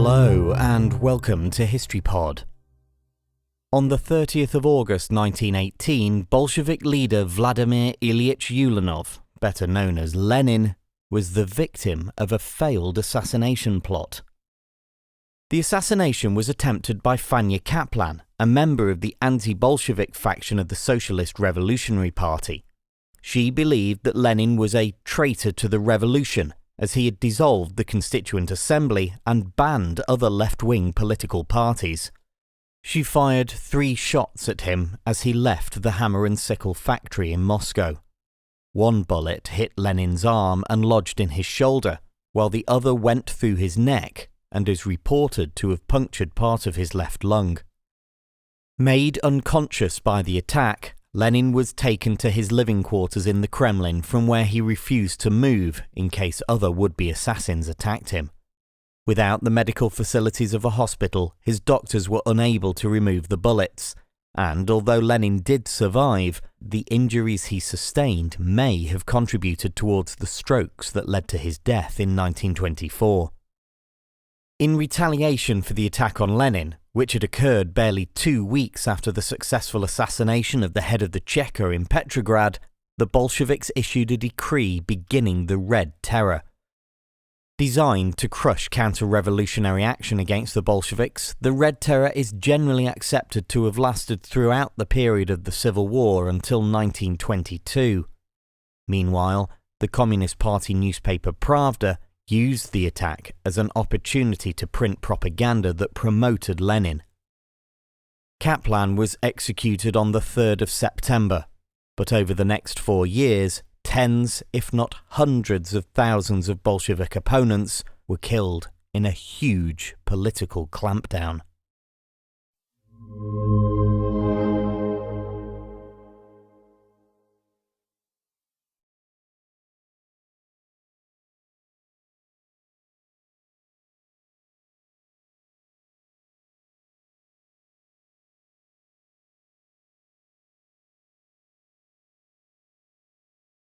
Hello and welcome to HistoryPod. On the 30th of August 1918, Bolshevik leader Vladimir Ilyich Ulyanov, better known as Lenin, was the victim of a failed assassination plot. The assassination was attempted by Fanya Kaplan, a member of the anti-Bolshevik faction of the Socialist Revolutionary Party. She believed that Lenin was a traitor to the revolution, as he had dissolved the Constituent Assembly and banned other left-wing political parties. She fired 3 shots at him as he left the Hammer and Sickle factory in Moscow. One bullet hit Lenin's arm and lodged in his shoulder, while the other went through his neck and is reported to have punctured part of his left lung. Made unconscious by the attack, Lenin was taken to his living quarters in the Kremlin, from where he refused to move in case other would-be assassins attacked him. Without the medical facilities of a hospital, his doctors were unable to remove the bullets, and although Lenin did survive, the injuries he sustained may have contributed towards the strokes that led to his death in 1924. In retaliation for the attack on Lenin, which had occurred barely 2 weeks after the successful assassination of the head of the Cheka in Petrograd, the Bolsheviks issued a decree beginning the Red Terror. Designed to crush counter-revolutionary action against the Bolsheviks, the Red Terror is generally accepted to have lasted throughout the period of the Civil War until 1922. Meanwhile, the Communist Party newspaper Pravda used the attack as an opportunity to print propaganda that promoted Lenin. Kaplan was executed on the 3rd of September, but over the next 4 years, tens, if not hundreds of thousands of Bolshevik opponents were killed in a huge political clampdown.